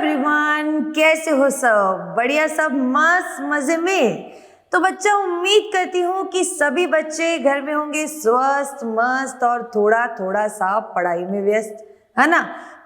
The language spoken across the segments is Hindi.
एवरीवन, कैसे हो सब? बढ़िया, सब मस्त मजे में। तो बच्चा, उम्मीद करती हूँ कि सभी बच्चे घर में होंगे स्वस्थ मस्त और थोड़ा थोड़ा सा पढ़ाई में व्यस्त, है ना?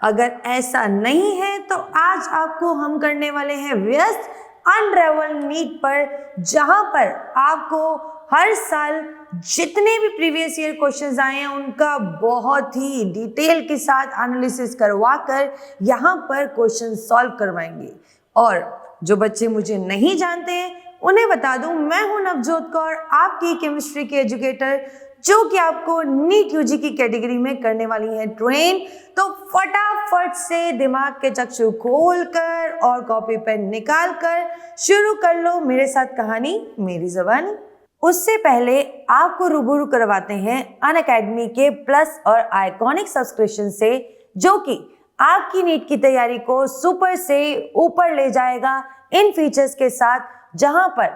अगर ऐसा नहीं है तो आज आपको हम करने वाले हैं व्यस्त अनरेवल नीट पर, जहां पर आपको हर साल जितने भी प्रीवियस ईयर क्वेश्चंस आए हैं उनका बहुत ही डिटेल के साथ एनालिसिस करवाकर यहाँ पर क्वेश्चन सॉल्व करवाएंगे। और जो बच्चे मुझे नहीं जानते हैं उन्हें बता दूं, मैं हूं नवजोत कौर, आपकी केमिस्ट्री की एजुकेटर, जो कि आपको नीट यूजी की कैटेगरी में करने वाली है ट्रेन। तो फटाफट से दिमाग के चक्षु खोलकर और कॉपी पेन निकाल कर शुरू कर लो मेरे साथ कहानी मेरी ज़बानी। उससे पहले आपको रूबरू करवाते हैं अनअकैडमी के प्लस और आइकॉनिक सब्सक्रिप्शन से, जो कि आपकी नीट की तैयारी को सुपर से ऊपर ले जाएगा इन फीचर्स के साथ, जहां पर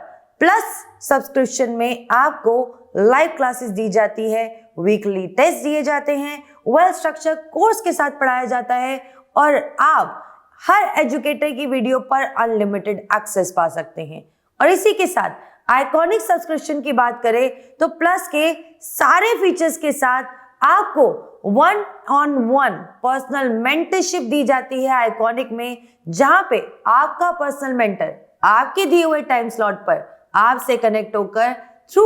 प्लस सब्सक्रिप्शन में आपको लाइव क्लासेस दी जाती है, वीकली टेस्ट दिए जाते हैं, वेल स्ट्रक्चर कोर्स के साथ पढ़ाया जाता है और आप हर एजुकेटर की वीडियो पर अनलिमिटेड एक्सेस पा सकते हैं। और इसी के साथ आइकॉनिक सब्सक्रिप्शन की बात करें तो प्लस के सारे फीचर्स के साथ आपको 1-on-1 पर्सनल मेंटरशिप दी जाती है आइकॉनिक में, जहां पे आपका पर्सनल मेंटर आपके दिए हुए टाइम स्लॉट पर आपसे कनेक्ट होकर थ्रू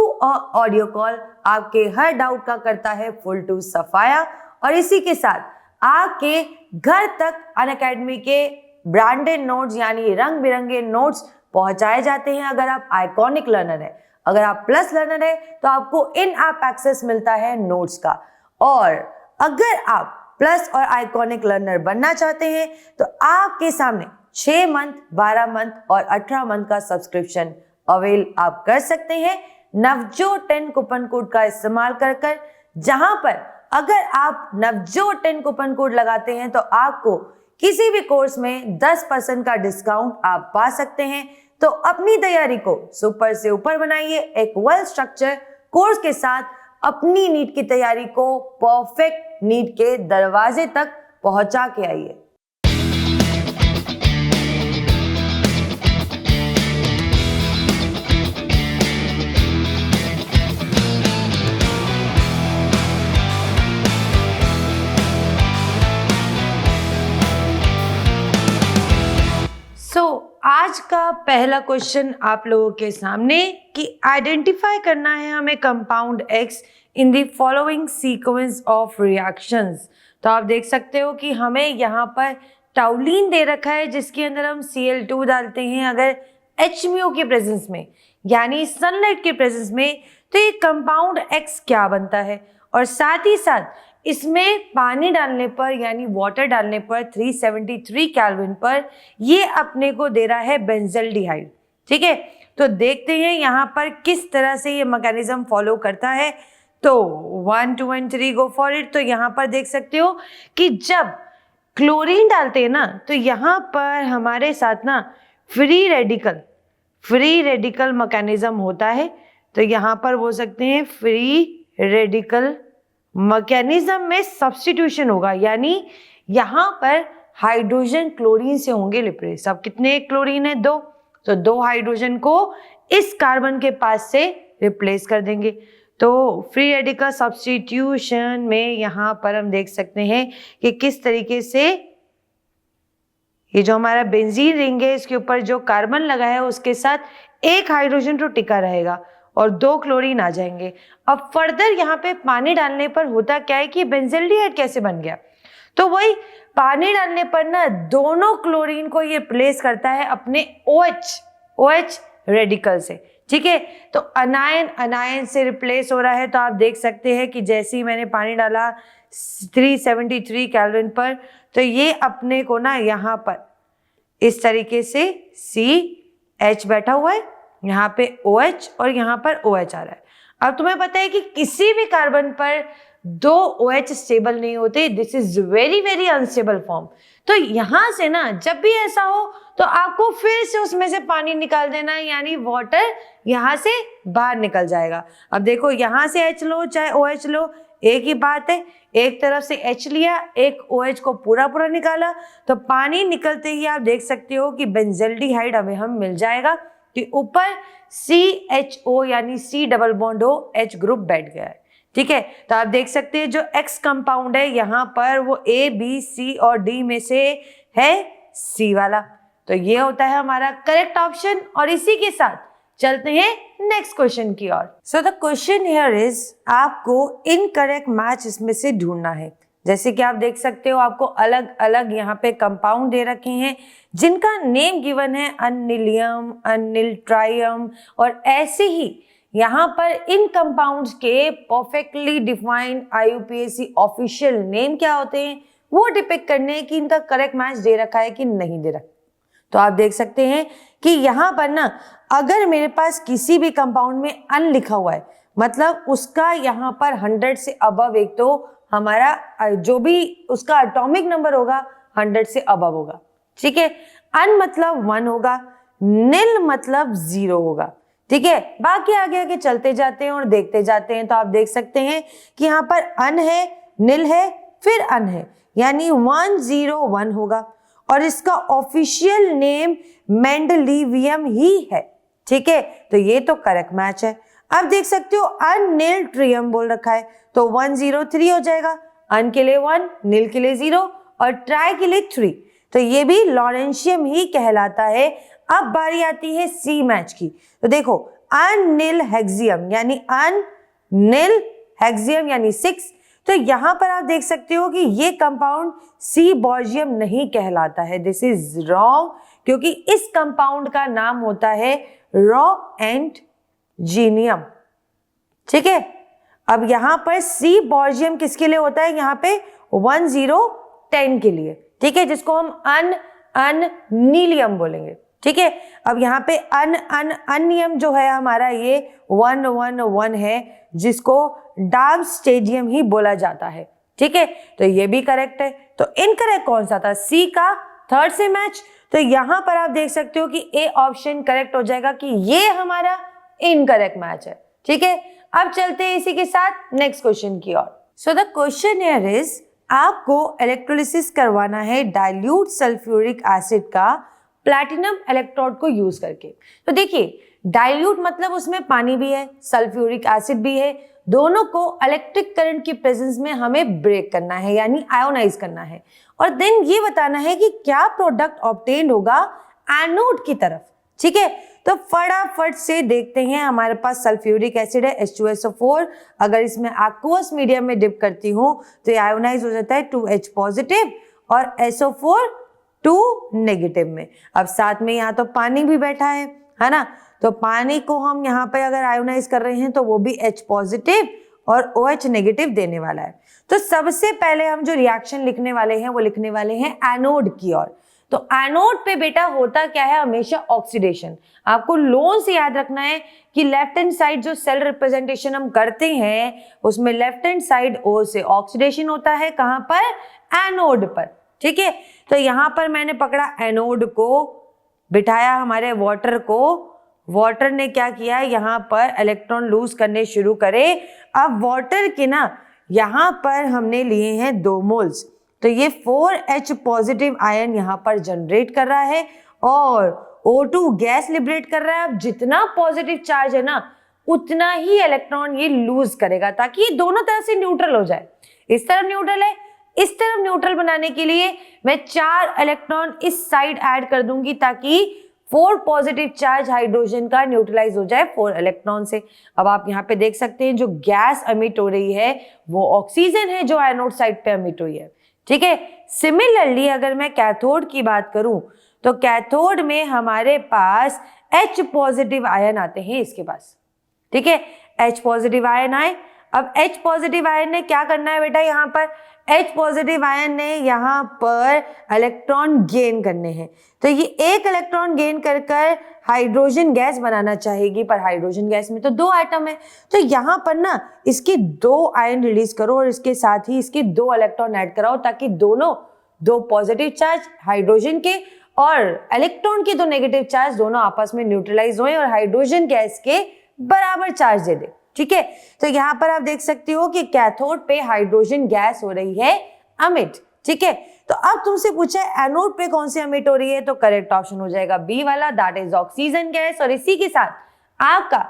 ऑडियो कॉल आपके हर डाउट का करता है फुल टू सफाया। और इसी के साथ आपके घर तक अनअकैडमी के ब्रांडेड नोट्स यानी रंग बिरंगे नोट्स पहुंचाए जाते हैं अगर आप आइकॉनिक लर्नर है। अगर आप प्लस लर्नर है तो आपको इन ऐप एक्सेस मिलता है नोट्स का। और अगर आप प्लस और आइकॉनिक लर्नर बनना चाहते हैं तो आपके सामने 6 मंथ, 12 मंथ और 18 मंथ का सब्सक्रिप्शन अवेल आप कर सकते हैं नवजोत 10 कूपन कोड का इस्तेमाल कर, जहां पर अगर आप नवजोत 10 कूपन कोड लगाते हैं तो आपको किसी भी कोर्स में 10% का डिस्काउंट आप पा सकते हैं। तो अपनी तैयारी को सुपर से ऊपर बनाइए, एक वेल स्ट्रक्चर कोर्स के साथ अपनी नीट की तैयारी को परफेक्ट नीट के दरवाजे तक पहुंचा के आइए। आज का पहला क्वेश्चन आप लोगों के सामने कि आइडेंटिफाई करना है हमें compound X in the following sequence of reactions. तो आप देख सकते हो कि हमें यहाँ पर टाउलिन दे रखा है, जिसके अंदर हम Cl2 डालते हैं अगर HMO के प्रेजेंस में यानी सनलाइट के प्रेजेंस में, तो ये कंपाउंड X क्या बनता है। और साथ ही साथ इसमें पानी डालने पर यानी वाटर डालने पर 373 केल्विन पर ये अपने को दे रहा है बेंजल्डिहाइड। ठीक है, तो देखते हैं यहाँ पर किस तरह से ये मैकेनिज्म फॉलो करता है। तो 1, 2 and 3 गो फॉर इट। तो यहाँ पर देख सकते हो कि जब क्लोरीन डालते हैं ना तो यहाँ पर हमारे साथ ना फ्री रेडिकल मैकेनिज्म होता है। तो यहाँ पर बोल सकते हैं फ्री रेडिकल मैकेनिज्म में सब्स्टिट्यूशन होगा, यानी यहाँ पर हाइड्रोजन क्लोरीन से होंगे रिप्लेस। अब कितने क्लोरीन है? 2, तो 2 हाइड्रोजन को इस कार्बन के पास से रिप्लेस कर देंगे। तो फ्री रेडिकल सब्स्टिट्यूशन में यहाँ पर हम देख सकते हैं कि किस तरीके से ये जो हमारा बेंजीन रिंग है इसके ऊपर जो कार्बन लगा है उसके साथ एक हाइड्रोजन तो टिका रहेगा और 2 क्लोरीन आ जाएंगे। अब फर्दर यहाँ पे पानी डालने पर होता क्या है कि बेंजल्डिहाइड कैसे बन गया, तो वही पानी डालने पर ना दोनों क्लोरीन को ये रिप्लेस करता है अपने OH रेडिकल से। ठीक है, तो अनायन से रिप्लेस हो रहा है। तो आप देख सकते हैं कि जैसे ही मैंने पानी डाला 373 केल्विन पर, तो ये अपने को ना यहाँ पर इस तरीके से CH बैठा हुआ है, यहाँ पे OH और यहाँ पर OH आ रहा है। अब तुम्हें पता है कि किसी भी कार्बन पर 2 OH स्टेबल नहीं होते, this is very very unstable form. तो यहाँ से ना जब भी ऐसा हो तो आपको फिर से उसमें से पानी निकाल देना है, यानी वाटर यहाँ से बाहर निकल जाएगा। अब देखो यहाँ से H लो चाहे OH लो, एक ही बात है, एक तरफ से H लिया, एक OH को पूरा पूरा निकाला, तो पानी निकलते ही आप देख सकते हो कि बेंजल्डिहाइड हमें मिल जाएगा कि ऊपर CHO यानी C double bond O H group बैठ गया है। ठीक है, तो आप देख सकते हैं जो X कंपाउंड है यहाँ पर वो A, B, C और D में से है C वाला, तो ये होता है हमारा करेक्ट ऑप्शन। और इसी के साथ चलते हैं नेक्स्ट क्वेश्चन की ओर। So the question here is, आपको इनकरेक्ट मैच इसमें से ढूंढना है। जैसे कि आप देख सकते हो आपको अलग अलग यहाँ पे कंपाउंड दे रखे हैं जिनका नेम गिवन है अनिलियम, अनिलट्राइयम, और ऐसे ही यहाँ पर इन कंपाउंड्स के perfectly defined IUPAC official name क्या होते हैं वो डिपिक्ट करने कि इनका करेक्ट मैच दे रखा है कि नहीं दे रखा। तो आप देख सकते हैं कि यहाँ पर ना अगर मेरे पास किसी भी कंपाउंड में अन लिखा हुआ है, मतलब उसका यहाँ पर 100 से अबव एक तो हमारा जो भी उसका एटॉमिक नंबर होगा 100 से अबव होगा। ठीक है, अन मतलब 1 होगा, निल मतलब 0 होगा। ठीक है, बाकी आगे आगे चलते जाते हैं और देखते जाते हैं। तो आप देख सकते हैं कि यहाँ पर अन है, निल है, फिर अन है, यानी 101 होगा और इसका ऑफिशियल नेम मेंडलीवियम ही है। ठीक है, तो ये तो करेक्ट मैच है। अब देख सकते हो अनिलट्रियम बोल रखा है तो 103 हो जाएगा, अन के लिए 1, निल के लिए 0 और ट्राई के लिए 3, तो ये भी लॉरेंशियम ही कहलाता है। अब बारी आती है सी मैच की, तो देखो अनिल हेक्सियम यानी अनिल हेक्सियम यानी 6, तो यहां पर आप देख सकते हो कि ये कंपाउंड सी बॉर्जियम नहीं कहलाता है। दिस इज रॉन्ग, क्योंकि इस कंपाउंड का नाम होता है रॉ एंड जीनियम। ठीक है, अब यहां पर सी बॉर्जियम किसके लिए होता है, यहाँ पे 1010 के लिए। ठीक है, जिसको हम अनिलियम बोलेंगे। ठीक है, अब यहाँ पे अनियम जो है हमारा ये 111 है, जिसको डार्क स्टेडियम ही बोला जाता है। ठीक है, तो ये भी करेक्ट है। तो इनकरेक्ट कौन सा था, सी का थर्ड से मैच। तो यहां पर आप देख सकते हो कि ए ऑप्शन करेक्ट हो जाएगा कि ये हमारा इनकरेक्ट मैच है। ठीक है, अब चलते हैं इसी के साथ नेक्स्ट क्वेश्चन की ओर। So the question here is, आपको इलेक्ट्रोलिसिस करवाना है डाइल्यूट सल्फ्यूरिक एसिड का प्लैटिनम इलेक्ट्रोड को यूज करके। तो देखिए डाइल्यूट मतलब उसमें पानी भी है, सल्फ्यूरिक एसिड भी है, दोनों को इलेक्ट्रिक करंट की प्रेजेंस में हमें ब्रेक करना है यानी आयोनाइज करना है, और देन ये बताना है कि क्या प्रोडक्ट ऑब्टेन्ड होगा एनोड की तरफ। ठीक है, तो फटाफट से देखते हैं। हमारे पास सल्फ्यूरिक एसिड है H2SO4, अगर इसमें एक्वस मीडियम में डिप करती हूँ तो ये आयोनाइज हो जाता है 2H पॉजिटिव और SO4 2 नेगेटिव में। अब साथ में यहाँ तो पानी भी बैठा है ना, तो पानी को हम यहाँ पे अगर आयोनाइज कर रहे हैं तो वो भी H पॉजिटिव और OH नेगेटिव देने वाला है। तो सबसे पहले हम जो रिएक्शन लिखने वाले हैं वो लिखने वाले हैं एनोड की ओर। तो एनोड पे बेटा होता क्या है, हमेशा ऑक्सीडेशन। आपको लोन से याद रखना है कि लेफ्ट हैंड साइड जो सेल रिप्रेजेंटेशन हम करते हैं उसमें लेफ्ट हैंड साइड O से ऑक्सीडेशन होता है, कहां पर, एनोड पर। ठीक है, तो यहां पर मैंने पकड़ा एनोड को, बिठाया हमारे वाटर को, वाटर ने क्या किया, यहाँ पर इलेक्ट्रॉन लूज करने शुरू करे। अब वाटर के ना यहाँ पर हमने लिए हैं 2 मोल्स, तो ये 4H पॉजिटिव आयन यहाँ पर जनरेट कर रहा है और O2 गैस लिबरेट कर रहा है। अब जितना पॉजिटिव चार्ज है ना उतना ही इलेक्ट्रॉन ये लूज करेगा ताकि ये दोनों तरफ से न्यूट्रल हो जाए। इस तरफ न्यूट्रल है, इस तरफ न्यूट्रल बनाने के लिए मैं 4 इलेक्ट्रॉन इस साइड ऐड कर दूंगी ताकि 4 पॉजिटिव चार्ज हाइड्रोजन का न्यूट्रलाइज हो जाए 4 इलेक्ट्रॉन से। अब आप यहाँ पे देख सकते हैं जो गैस एमिट हो रही है वो ऑक्सीजन है जो एनोड साइड पे एमिट हुई है। ठीक है, सिमिलरली अगर मैं कैथोड की बात करूं तो कैथोड में हमारे पास H पॉजिटिव आयन आते हैं इसके पास। ठीक है, H पॉजिटिव आयन आए। अब H पॉजिटिव आयन ने क्या करना है बेटा, यहाँ पर H पॉजिटिव आयन ने यहाँ पर इलेक्ट्रॉन गेन करने हैं, तो ये एक इलेक्ट्रॉन गेन कर कर हाइड्रोजन गैस बनाना चाहेगी, पर हाइड्रोजन गैस में तो 2 एटम है, तो यहाँ पर ना इसके 2 आयन रिलीज करो और इसके साथ ही इसके 2 इलेक्ट्रॉन ऐड कराओ ताकि दोनों 2 पॉजिटिव चार्ज हाइड्रोजन के और इलेक्ट्रॉन के 2 नेगेटिव चार्ज दोनों आपस में न्यूट्रलाइज हों और हाइड्रोजन गैस के बराबर चार्ज दे दे। ठीक है, तो यहाँ पर आप देख सकते हो कि कैथोड पे हाइड्रोजन गैस हो रही है अमिट। ठीक है, तो अब तुमसे पूछा है एनोड पे कौन सी अमिट हो रही है, तो करेक्ट ऑप्शन हो जाएगा बी वाला, दैट इज ऑक्सीजन गैस। और इसी के साथ आपका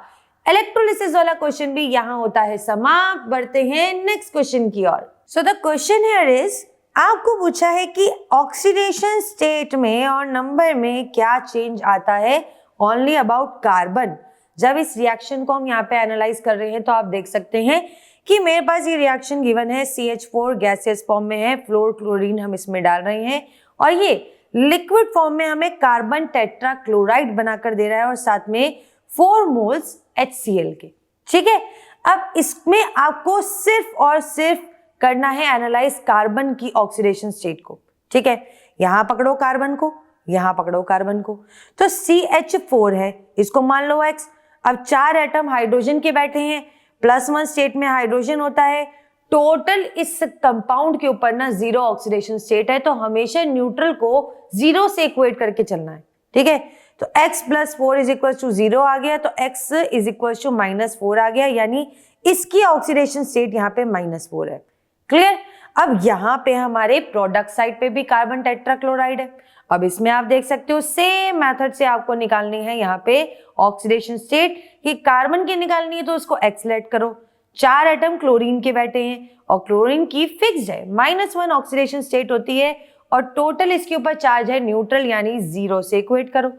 इलेक्ट्रोलिसिस वाला क्वेश्चन भी यहाँ होता है समाप्त। बढ़ते हैं नेक्स्ट क्वेश्चन की ओर। So the question here is, आपको पूछा है कि ऑक्सीडेशन स्टेट में और नंबर में क्या चेंज आता है ओनली अबाउट कार्बन। जब इस रिएक्शन को हम यहाँ पे एनालाइज कर रहे हैं तो आप देख सकते हैं कि मेरे पास ये रिएक्शन गिवन है, CH4 गैसियस फॉर्म में है, फ्लोर क्लोरीन हम इसमें डाल रहे हैं और ये लिक्विड फॉर्म में हमें कार्बन टेट्रा क्लोराइड बनाकर दे रहा है और साथ में 4 मोल्स HCl के। ठीक है, अब इसमें आपको सिर्फ और सिर्फ करना है एनालाइज कार्बन की ऑक्सीडेशन स्टेट को। ठीक है, यहां पकड़ो कार्बन को, यहां पकड़ो कार्बन को, तो CH4 है, इसको मान लो X। अब 4 एटम हाइड्रोजन के बैठे हैं, +1 स्टेट में हाइड्रोजन होता है, टोटल इस कंपाउंड के ऊपर ना 0 ऑक्सीडेशन स्टेट है, तो हमेशा न्यूट्रल को 0 से इक्वेट करके चलना है। ठीक है, तो x + 4 = 0 आ गया, तो x = -4 आ गया, यानी इसकी ऑक्सीडेशन स्टेट यहाँ पे -4 है। क्लियर। अब यहाँ पे हमारे प्रोडक्ट साइड पे भी कार्बन टेट्राक्लोराइड है। अब इसमें आप देख सकते हो सेम मेथड से आपको निकालनी है यहाँ पे ऑक्सीडेशन स्टेट, कि कार्बन की निकालनी है तो उसको एक्सलेट करो। 4 एटम क्लोरीन के बैठे हैं और क्लोरीन की फिक्स्ड है, -1 ऑक्सीडेशन स्टेट होती है और टोटल इसके ऊपर चार्ज है न्यूट्रल, यानी 0 से इक्वेट करो।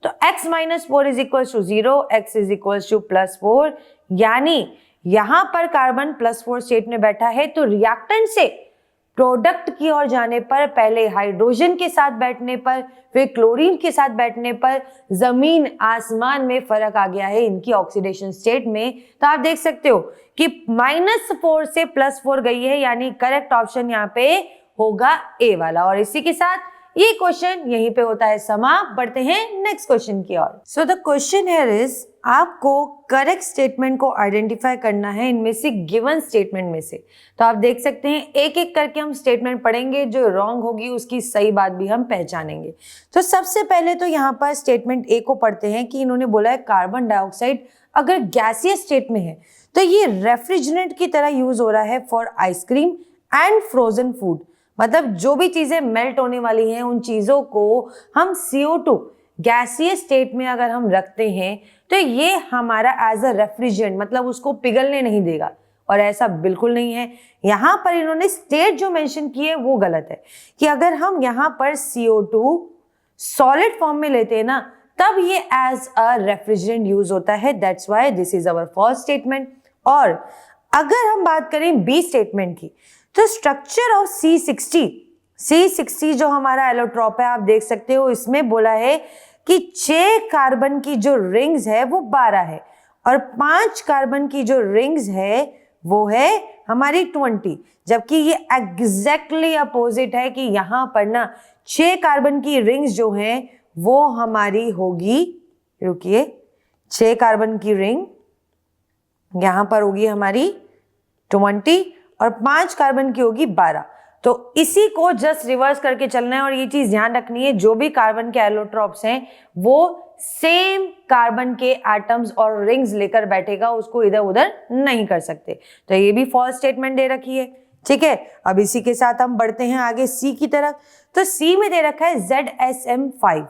तो x - 4 = 0, x +4, यानी यहां पर कार्बन +4 स्टेट में बैठा है, तो रिएक्टेंट से प्रोडक्ट की ओर जाने पर पहले हाइड्रोजन के साथ बैठने पर फिर क्लोरीन के साथ बैठने पर जमीन आसमान में फर्क आ गया है इनकी ऑक्सीडेशन स्टेट में। तो आप देख सकते हो कि -4 से +4 गई है, यानी करेक्ट ऑप्शन यहाँ पे होगा ए वाला। और इसी के साथ ये क्वेश्चन यहीं पे होता है समाप्त। बढ़ते हैं नेक्स्ट क्वेश्चन की ओर। So the question here is, आपको करेक्ट स्टेटमेंट को आइडेंटिफाई करना है इनमें से गिवन स्टेटमेंट में से। तो आप देख सकते हैं एक एक करके हम स्टेटमेंट पढ़ेंगे, जो रॉन्ग होगी उसकी सही बात भी हम पहचानेंगे। तो सबसे पहले तो यहाँ पर स्टेटमेंट ए को पढ़ते हैं कि इन्होंने बोला है कार्बन डाइऑक्साइड अगर गैसियस स्टेट में है तो ये रेफ्रिजरेंट की तरह यूज हो रहा है for ice cream and frozen food. मतलब जो भी चीजें मेल्ट होने वाली हैं उन चीजों को हम CO2 गैसियस स्टेट में अगर हम रखते हैं तो ये हमारा एज अ रेफ्रिजरेंट, मतलब उसको पिघलने नहीं देगा, और ऐसा बिल्कुल नहीं है। यहाँ पर इन्होंने स्टेट जो मेंशन की है वो गलत है, कि अगर हम यहाँ पर CO2 सॉलिड फॉर्म में लेते हैं ना तब ये एज अ रेफ्रिजरेंट यूज होता है, that's why this is our first statement. और अगर हम बात करें बी स्टेटमेंट की, तो स्ट्रक्चर ऑफ C60 जो हमारा एलोट्रॉप है, आप देख सकते हो इसमें बोला है कि 6 कार्बन की जो रिंग्स है वो 12 है और 5 कार्बन की जो रिंग्स है वो है हमारी 20, जबकि ये एग्जैक्टली अपोजिट है कि यहाँ पर ना 6 कार्बन की रिंग्स जो हैं वो हमारी होगी, रुकिए, 6 कार्बन की रिंग यहाँ पर होगी हमारी 20 और 5 कार्बन की होगी 12। तो इसी को जस्ट रिवर्स करके चलना है और ये चीज ध्यान रखनी है, जो भी कार्बन के एलोट्रॉप्स हैं वो सेम कार्बन के एटम्स और रिंग्स लेकर बैठेगा, उसको इधर उधर नहीं कर सकते। तो ये भी फॉल्स स्टेटमेंट दे रखी है। ठीक है, अब इसी के साथ हम बढ़ते हैं आगे सी की तरफ। तो सी में दे रखा है ZSM5,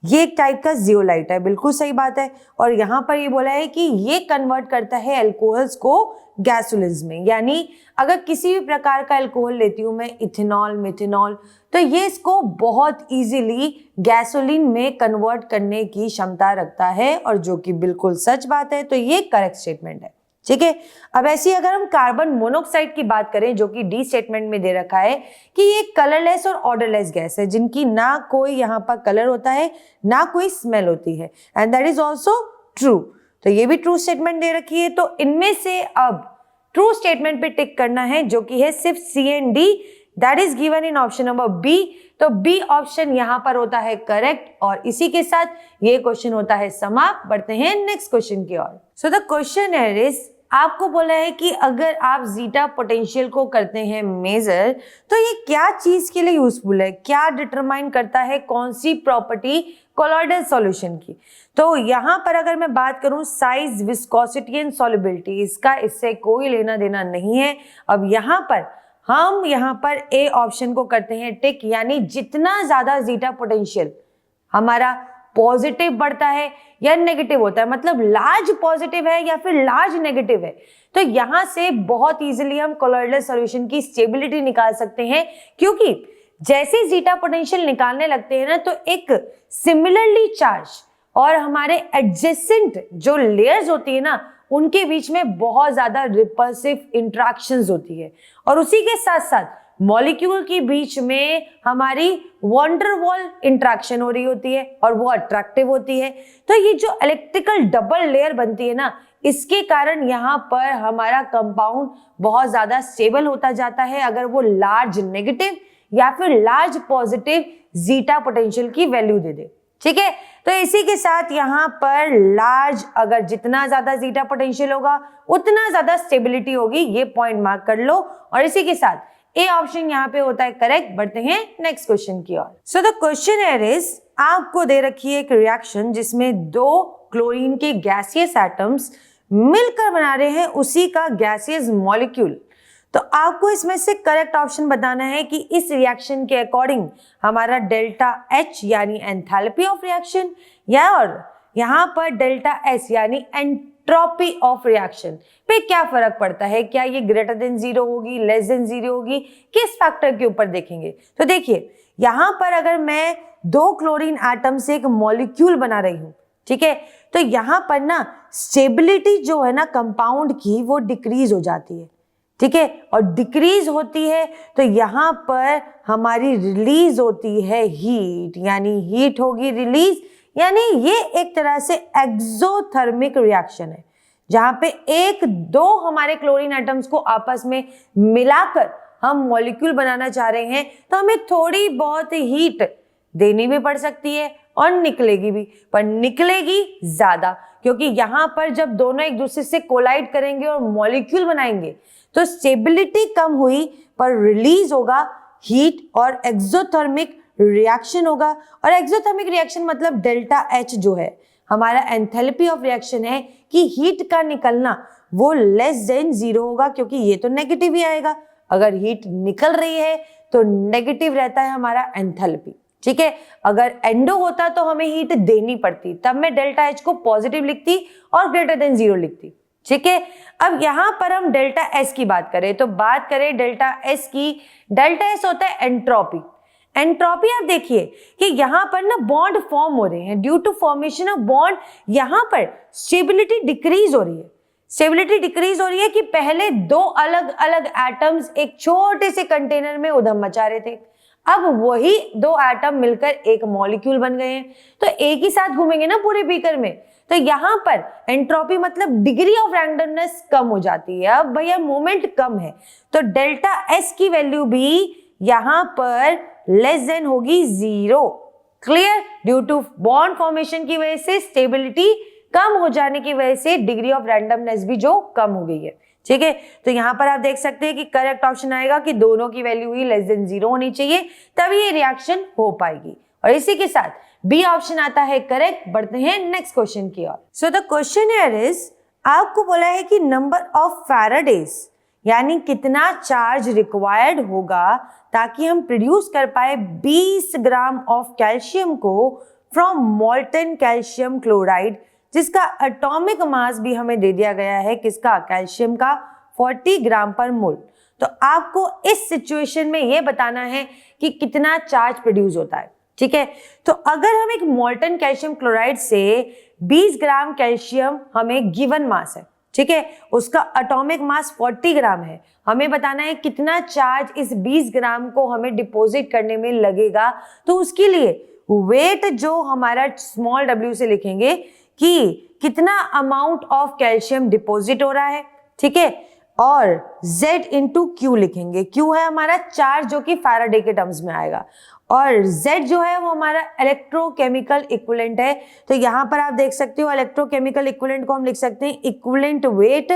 ये एक टाइप का जियोलाइट है, बिल्कुल सही बात है। और यहाँ पर ये बोला है कि ये कन्वर्ट करता है अल्कोहल्स को गैसोलिन्स में, यानी अगर किसी भी प्रकार का अल्कोहल लेती हूँ मैं, इथेनॉल, मिथेनॉल, तो ये इसको बहुत इजीली गैसोलीन में कन्वर्ट करने की क्षमता रखता है, और जो कि बिल्कुल सच बात है। तो ये करेक्ट स्टेटमेंट है। ठीक है, अब ऐसी अगर हम कार्बन मोनोऑक्साइड की बात करें, जो कि डी स्टेटमेंट में दे रखा है कि ये कलरलेस और ऑर्डरलेस गैस है, जिनकी ना कोई यहाँ पर कलर होता है ना कोई स्मेल होती है, and that is also true. तो ये भी ट्रू स्टेटमेंट दे रखी है। तो इनमें से अब ट्रू स्टेटमेंट पे टिक करना है, जो कि है सिर्फ C and D, that is given in option number B. तो बी ऑप्शन यहाँ पर होता है करेक्ट, और इसी के साथ ये क्वेश्चन होता है समाप्त। बढ़ते हैं नेक्स्ट क्वेश्चन की ओर। सो द क्वेश्चन इज, आपको बोला है कि अगर आप जीटा पोटेंशियल को करते हैं मेजर, तो ये क्या चीज के लिए यूजफुल है, क्या डिटरमाइन करता है कौन सी प्रॉपर्टी कोलॉइडल सॉल्यूशन की। तो यहाँ पर अगर मैं बात करूं साइज, विस्कोसिटी एंड सॉल्युबिलिटी, इसका इससे कोई लेना देना नहीं है। अब यहाँ पर हम ए ऑप्शन को करते हैं टिक, यानी जितना ज्यादा जीटा पोटेंशियल हमारा पॉजिटिव बढ़ता है या नेगेटिव होता है, मतलब लार्ज पॉजिटिव है या फिर लार्ज नेगेटिव है, तो यहां से बहुत इजीली हम कोलॉइडल सॉल्यूशन की स्टेबिलिटी निकाल सकते हैं। क्योंकि जैसे जीटा पोटेंशियल निकालने लगते हैं ना, तो एक सिमिलरली चार्ज और हमारे एडजेसेंट जो लेयर्स होती है ना, उनके बीच में बहुत ज्यादा रिपल्सिव इंटरेक्शंस होती है, और उसी के साथ साथ मॉलिक्यूल के बीच में हमारी वंडरवॉल इंटरेक्शन हो रही होती है और वो अट्रैक्टिव होती है। तो ये जो इलेक्ट्रिकल डबल लेयर बनती है ना, इसके कारण यहाँ पर हमारा कंपाउंड बहुत ज्यादा स्टेबल होता जाता है अगर वो लार्ज नेगेटिव या फिर लार्ज पॉजिटिव जीटा पोटेंशियल की वैल्यू दे दे। ठीक है, तो इसी के साथ यहाँ पर लार्ज, अगर जितना ज्यादा जीटा पोटेंशियल होगा उतना ज्यादा स्टेबिलिटी होगी, ये पॉइंट मार्क कर लो। और इसी के साथ ए ऑप्शन यहाँ पे होता है करेक्ट। बढ़ते हैं नेक्स्ट क्वेश्चन की ओर। So the question here is, आपको दे रखी है एक रिएक्शन जिसमें दो क्लोरीन के गैसियस एटम्स मिलकर बना रहे हैं उसी का गैसियस मॉलिक्यूल। तो आपको इसमें से करेक्ट ऑप्शन बताना है कि इस रिएक्शन के अकॉर्डिंग हमारा डेल्टा H यानी एंथैल्पी ऑफ रिएक्शन, या और यहाँ पर डेल्टा S यानी एंट्रोपी ऑफ रिएक्शन पे क्या फर्क पड़ता है, क्या ये ग्रेटर देन 0 होगी, लेस देन 0 होगी, किस फैक्टर के ऊपर देखेंगे। तो देखिए यहाँ पर अगर मैं दो क्लोरीन एटम से एक मॉलिक्यूल बना रही हूँ, ठीक है, तो यहाँ पर ना स्टेबिलिटी जो है ना कंपाउंड की वो डिक्रीज हो जाती है। ठीक है, और डिक्रीज होती है तो यहाँ पर हमारी रिलीज होती है हीट, यानी हीट होगी रिलीज, यानी ये एक तरह से एक्सोथर्मिक रिएक्शन है जहां पे एक दो हमारे क्लोरीन एटम्स को आपस में मिलाकर हम मॉलिक्यूल बनाना चाह रहे हैं, तो हमें थोड़ी बहुत हीट देनी भी पड़ सकती है और निकलेगी भी, पर निकलेगी ज्यादा, क्योंकि यहाँ पर जब दोनों एक दूसरे से कोलाइड करेंगे और मॉलिक्यूल बनाएंगे तो स्टेबिलिटी कम हुई पर रिलीज होगा हीट और एक्सोथर्मिक रिएक्शन होगा। और एक्सोथर्मिक रिएक्शन मतलब डेल्टा H जो है हमारा एंथैल्पी ऑफ रिएक्शन है कि हीट का निकलना वो लेस देन 0 होगा, क्योंकि ये तो नेगेटिव ही आएगा। अगर हीट निकल रही है तो नेगेटिव रहता है हमारा एंथैल्पी। ठीक है, अगर एंडो होता तो हमें हीट देनी पड़ती, तब मैं डेल्टा H को पॉजिटिव लिखती और ग्रेटर देन 0 लिखती। ठीक है, अब यहां पर हम डेल्टा S की बात करें तो बात करें डेल्टा S की। डेल्टा S होता है एंट्रोपी। एंट्रोपी आप देखिए कि यहां पर ना बॉन्ड फॉर्म हो रहे हैं, due to formation of bond यहां पर स्टेबिलिटी डिक्रीज हो रही है। स्टेबिलिटी डिक्रीज हो रही है कि पहले दो अलग अलग एटम्स एक छोटे से कंटेनर में उधम मचा रहे थे, अब वही दो एटम मिलकर एक मॉलिक्यूल बन गए हैं, तो एक ही साथ घूमेंगे ना पूरे बीकर में। तो यहां पर एंट्रोपी मतलब डिग्री ऑफ रैंडमनेस कम हो जाती है। अब भैया मोमेंट कम है तो डेल्टा S की वैल्यू भी यहां पर लेस देन होगी 0। Clear, due to bond formation की वजह से स्टेबिलिटी कम हो जाने की वजह से डिग्री ऑफ रैंडमनेस भी जो कम हो गई है। ठीक है, तो यहां पर आप देख सकते हैं कि करेक्ट ऑप्शन आएगा कि दोनों की वैल्यू ही लेस देन 0 होनी चाहिए, तभी ये रिएक्शन हो पाएगी। और इसी के साथ बी ऑप्शन आता है करेक्ट। बढ़ते हैं नेक्स्ट क्वेश्चन की ओर। So the question here is, आपको बोला है कि नंबर ऑफ फैराडेज यानी कितना चार्ज रिक्वायर्ड होगा ताकि हम प्रोड्यूस कर पाए 20 ग्राम ऑफ कैल्शियम को फ्रॉम मोल्टन कैल्शियम क्लोराइड, जिसका एटॉमिक मास भी हमें दे दिया गया है किसका, कैल्शियम का 40 ग्राम पर मोल। तो आपको इस सिचुएशन में यह बताना है कि कितना चार्ज प्रोड्यूस होता है। ठीक है, तो अगर हम एक मोल्टन कैल्शियम क्लोराइड से 20 ग्राम कैल्शियम हमें गिवन मास है, ठीक है, उसका एटॉमिक मास 40 ग्राम है, हमें बताना है कितना चार्ज इस 20 ग्राम को हमें डिपॉजिट करने में लगेगा। तो उसके लिए वेट जो हमारा स्मॉल w से लिखेंगे कि कितना अमाउंट ऑफ कैल्शियम डिपॉजिट हो रहा है, ठीक है, और Z इंटू Q लिखेंगे। Q है हमारा चार्ज जो कि फैराडे के टर्म्स में आएगा, और Z जो है वो हमारा इलेक्ट्रोकेमिकल इक्विवेलेंट है। तो यहाँ पर आप देख सकते हो इलेक्ट्रोकेमिकल इक्विवेलेंट को हम लिख सकते हैं इक्विवेलेंट वेट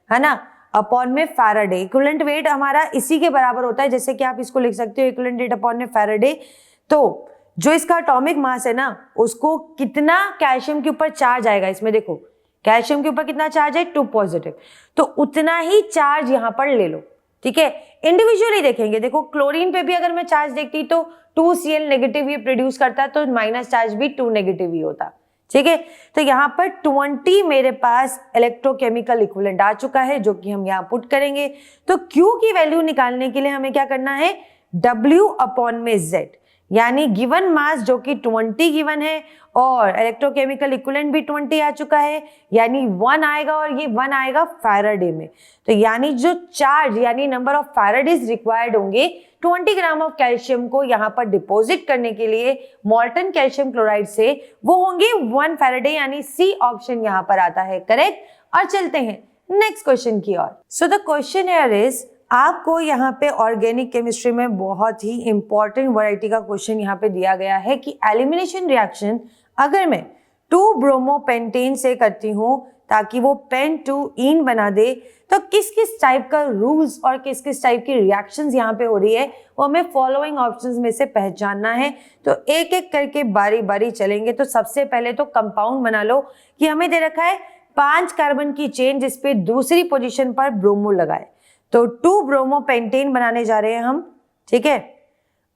है ना, अपॉन में फैराडे। इक्विवेलेंट वेट हमारा इसी के बराबर होता है, जैसे कि आप इसको लिख सकते हो इक्विवेलेंट वेट अपॉन में फैराडे। तो जो इसका एटॉमिक मास है ना, उसको कितना कैल्शियम के ऊपर चार्ज आएगा, इसमें देखो कैल्शियम के ऊपर कितना चार्ज है, 2 पॉजिटिव, तो उतना ही चार्ज यहां पर ले लो, ठीक है। इंडिविजुअली देखेंगे, देखो क्लोरीन पे भी अगर मैं चार्ज देखती तो 2Cl नेगेटिव ही प्रोड्यूस करता है, तो माइनस चार्ज भी 2 नेगेटिव ही होता, ठीक है। तो यहाँ पर 20 मेरे पास इलेक्ट्रोकेमिकल इक्विवेलेंट आ चुका है, जो कि हम यहाँ पुट करेंगे। तो Q की वैल्यू निकालने के लिए हमें क्या करना है, W अपॉन में Z, यानी गिवन मास जो कि 20 गिवन है और इलेक्ट्रोकेमिकल इक्विवेलेंट भी 20 आ चुका है, यानी 1 आएगा और ये 1 आएगा फैराडे में। तो यानी जो चार्ज यानी नंबर ऑफ फैराडेज रिक्वायर्ड होंगे 20 ग्राम ऑफ कैल्शियम को यहाँ पर डिपॉजिट करने के लिए मॉल्टन कैल्शियम क्लोराइड से, वो होंगे 1 फैराडे, यानी सी ऑप्शन यहाँ पर आता है करेक्ट। और चलते हैं नेक्स्ट क्वेश्चन की ओर। So the question here is, आपको यहाँ पे ऑर्गेनिक केमिस्ट्री में बहुत ही इंपॉर्टेंट वैरायटी का क्वेश्चन यहाँ पे दिया गया है कि एलिमिनेशन रिएक्शन अगर मैं 2-ब्रोमोपेंटेन से करती हूँ ताकि वो पेंटूइन बना दे, तो किस किस टाइप का रूल्स और किस किस टाइप की रिएक्शंस यहाँ पे हो रही है, वो हमें फॉलोइंग ऑप्शंस में से पहचानना है। तो एक एक करके बारी बारी चलेंगे। तो सबसे पहले तो कंपाउंड बना लो कि हमें दे रखा है 5 कार्बन की चेन जिसपे दूसरी पोजीशन पर ब्रोमो लगाए, तो 2-ब्रोमोपेंटेन बनाने जा रहे हैं हम, ठीक है।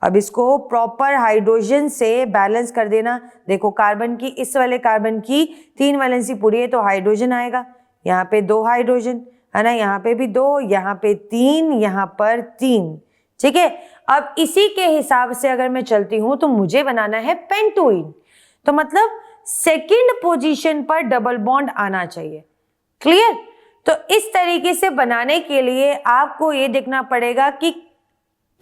अब इसको प्रॉपर हाइड्रोजन से बैलेंस कर देना। देखो कार्बन की, इस वाले कार्बन की 3 वैलेंसी पूरी है तो हाइड्रोजन आएगा, यहाँ पे 2 हाइड्रोजन है ना, यहाँ पे भी 2, यहाँ पे 3, यहाँ पर 3, ठीक है। अब इसी के हिसाब से अगर मैं चलती हूं तो मुझे बनाना है पेंटोइन, तो मतलब सेकंड पोजीशन पर डबल बॉन्ड आना चाहिए, क्लियर। तो इस तरीके से बनाने के लिए आपको ये देखना पड़ेगा कि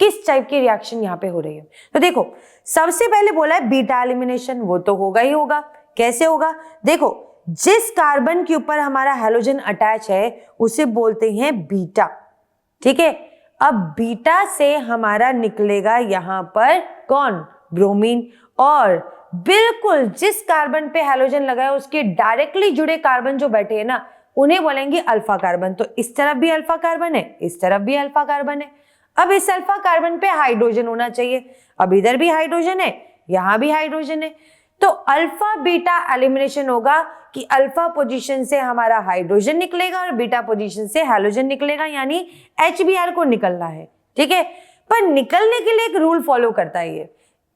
किस टाइप की रिएक्शन यहाँ पे हो रही है। तो देखो सबसे पहले बोला है बीटा एलिमिनेशन, वो तो होगा ही होगा। कैसे होगा, देखो जिस कार्बन के ऊपर हमारा हैलोजन अटैच है उसे बोलते हैं बीटा, ठीक है। अब बीटा से हमारा निकलेगा यहाँ पर कौन, ब्रोमीन, और बिल्कुल जिस कार्बन पे हैलोजन लगा है उसके डायरेक्टली जुड़े कार्बन जो बैठे हैं ना, उन्हें बोलेंगे अल्फा कार्बन। तो इस तरफ भी अल्फा कार्बन है, इस तरफ भी अल्फा कार्बन है। अब इस अल्फा कार्बन पे हाइड्रोजन होना चाहिए, अब इधर भी हाइड्रोजन है, यहां भी हाइड्रोजन है। तो अल्फा बीटा एलिमिनेशन होगा कि अल्फा पोजीशन से हमारा हाइड्रोजन निकलेगा और बीटा पोजीशन से हैलोजन निकलेगा, यानी HBr को निकलना है, ठीक है। पर निकलने के लिए एक रूल फॉलो करता है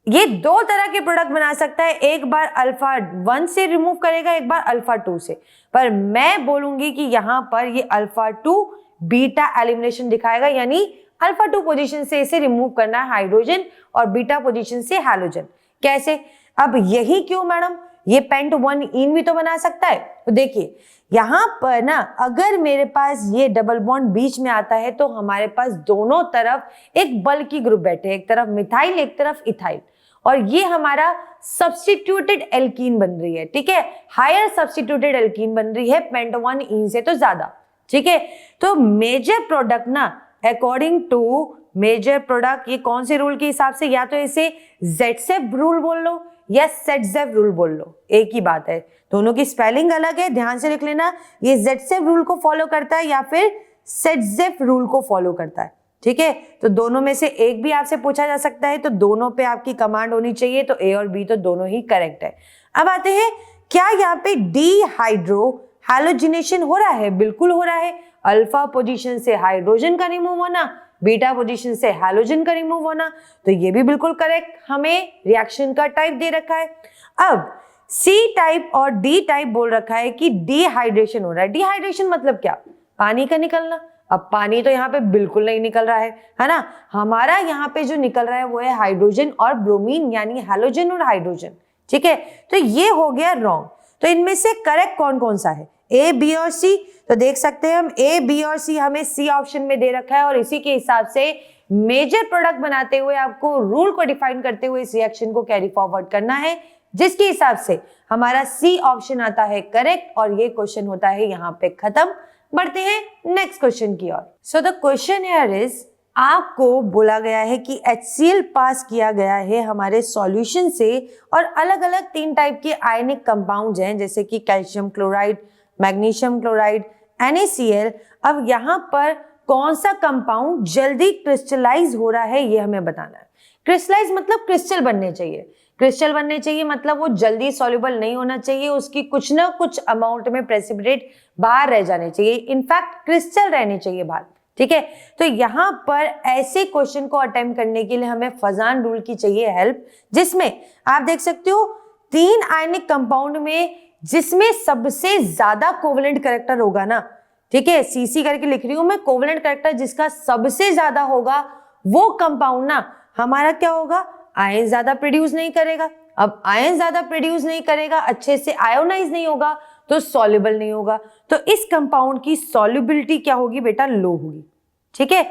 ये 2 तरह के प्रोडक्ट बना सकता है, एक बार अल्फा 1 से रिमूव करेगा, एक बार अल्फा 2 से। पर मैं बोलूंगी कि यहां पर ये अल्फा 2 बीटा एलिमिनेशन दिखाएगा, यानी अल्फा 2 पोजीशन से इसे रिमूव करना है हाइड्रोजन और बीटा पोजीशन से हैलोजन। कैसे, अब यही क्यों मैडम, ये पेंट 1 इन भी तो बना सकता है। तो देखिए यहां पर ना अगर मेरे पास ये डबल बॉन्ड बीच में आता है तो हमारे पास दोनों तरफ एक बल्की ग्रुप बैठे, एक तरफ मिथाइल एक तरफ इथाइल, और ये हमारा सब्स्टिट्यूटेड एल्कीन बन रही है, ठीक है। हायर सब्स्टिट्यूटेड एल्कीन बन रही है पेंट 1 इन से तो ज्यादा, ठीक है। तो मेजर प्रोडक्ट ना अकॉर्डिंग टू मेजर प्रोडक्ट, ये कौन से रूल के हिसाब से, या तो इसे ZSEF रूल बोल लो या सेटजेफ रूल बोल लो, एक ही बात है, दोनों की स्पेलिंग अलग है, ध्यान से लिख लेना। ये ZSEF रूल को फॉलो करता है या फिर सेटजेफ रूल को फॉलो करता है, ठीक है। तो दोनों में से एक भी आपसे पूछा जा सकता है, तो दोनों पे आपकी कमांड होनी चाहिए, तो A और B तो दोनों ही करेक्ट है। अब आते हैं, क्या यहाँ पे डिहाइड्रो हैलोजिनेशन हो रहा है, बिल्कुल हो रहा है। अल्फा पोजीशन से हाइड्रोजन का रिमूव होना, बीटा पोजीशन से हैलोजन का रिमूव होना, तो ये भी बिल्कुल करेक्ट, हमें रिएक्शन का टाइप दे रखा है। अब C टाइप और D टाइप बोल रखा है कि डिहाइड्रेशन हो रहा है। डिहाइड्रेशन मतलब क्या, पानी का निकलना। अब पानी तो यहाँ पे बिल्कुल नहीं निकल रहा है ना, हमारा यहाँ पे जो निकल रहा है वो है हाइड्रोजन और ब्रोमीन, यानी हैलोजन और हाइड्रोजन, ठीक है। तो ये हो गया रॉन्ग। तो इनमें से करेक्ट कौन कौन सा है, A, B और C। तो देख सकते हैं हम A, B और C हमें C ऑप्शन में दे रखा है, और इसी के हिसाब से मेजर प्रोडक्ट बनाते हुए आपको रूल को डिफाइन करते हुए इस रिएक्शन को कैरी फॉरवर्ड करना है, जिसके हिसाब से हमारा C ऑप्शन आता है करेक्ट, और ये क्वेश्चन होता है यहाँ पे खत्म। बढ़ते हैं नेक्स्ट क्वेश्चन की ओर। So the question here is, आपको बोला गया है कि HCl पास किया गया है हमारे सॉल्यूशन से, और अलग अलग 3 टाइप के आयनिक कंपाउंड्स हैं, जैसे कि calcium chloride, magnesium chloride, NaCl। अब यहाँ पर कौन सा कंपाउंड जल्दी क्रिस्टलाइज हो रहा है ये हमें बताना है। क्रिस्टलाइज मतलब क्रिस्टल बनने चाहिए, क्रिस्टल बनने चाहिए मतलब वो जल्दी सॉल्युबल नहीं होना चाहिए, उसकी कुछ ना कुछ अमाउंट में प्रेसिपिटेट बाहर रह जाने चाहिए, इनफैक्ट क्रिस्टल रहने चाहिए बाहर। ठीक है, तो यहाँ पर ऐसे क्वेश्चन को अटेम्प्ट करने के लिए हमें फजान रूल की चाहिए हेल्प, जिसमें आप देख सकते हो 3 आयनिक कंपाउंड में जिसमें सबसे ज्यादा कोवेलेंट कैरेक्टर होगा ना, ठीक है, सीसी करके लिख रही हूं मैं, कोवेलेंट कैरेक्टर जिसका सबसे ज्यादा होगा वो कंपाउंड ना हमारा क्या होगा, आयन ज्यादा प्रोड्यूस नहीं करेगा। अब आयन ज्यादा प्रोड्यूस नहीं करेगा, अच्छे से आयोनाइज नहीं होगा, तो सॉल्युबल नहीं होगा, तो इस कंपाउंड की सॉल्युबिलिटी क्या होगी बेटा, लो होगी। ठीक है,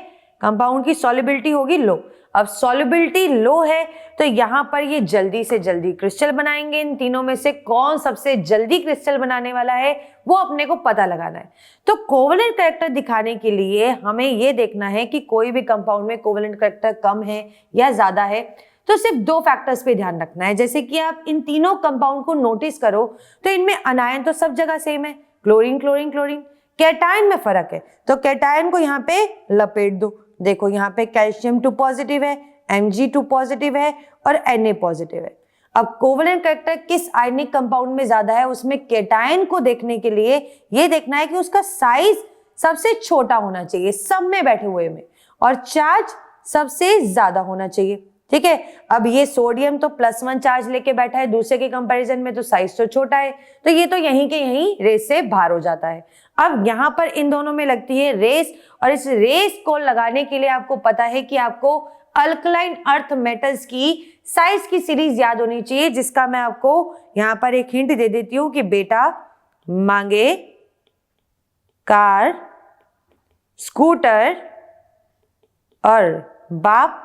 कंपाउंड की सॉल्युबिलिटी होगी लो। अब सॉल्युबिलिटी लो है तो यहां पर ये जल्दी से जल्दी क्रिस्टल बनाएंगे। इन तीनों में से कौन सबसे जल्दी क्रिस्टल बनाने वाला है वो अपने को पता लगाना है। तो कोवेलेंट कैरेक्टर दिखाने के लिए हमें ये देखना है कि कोई भी कंपाउंड में कोवेलेंट कैरेक्टर कम है या ज्यादा है, तो सिर्फ 2 फैक्टर्स पे ध्यान रखना है। जैसे कि आप इन तीनों कंपाउंड को नोटिस करो तो इनमें अनायन तो सब जगह सेम है, क्लोरीन क्लोरीन क्लोरीन। कैटायन में फर्क है, तो कैटायन को यहाँ पे लपेट दो। देखो यहाँ पे कैल्शियम 2 पॉजिटिव है, Mg2 पॉजिटिव है और Na पॉजिटिव है। अब कोवेलेंट कैरेक्टर किस आयनिक कंपाउंड में ज्यादा है, उसमें कैटायन को देखने के लिए ये देखना है कि उसका साइज सबसे छोटा होना चाहिए सब में बैठे हुए में, और चार्ज सबसे ज्यादा होना चाहिए। ठीक है, अब ये सोडियम तो +1 चार्ज लेके बैठा है, दूसरे के कंपैरिजन में तो साइज तो छोटा है, तो ये तो यहीं के यहीं रेस से बाहर हो जाता है। अब यहाँ पर इन दोनों में लगती है रेस, और इस रेस को लगाने के लिए आपको पता है कि आपको अल्कलाइन अर्थ मेटल्स की साइज की सीरीज याद होनी चाहिए, जिसका मैं आपको यहाँ पर एक हिंट दे देती हूँ कि बेटा मांगे, कार, स्कूटर और बाप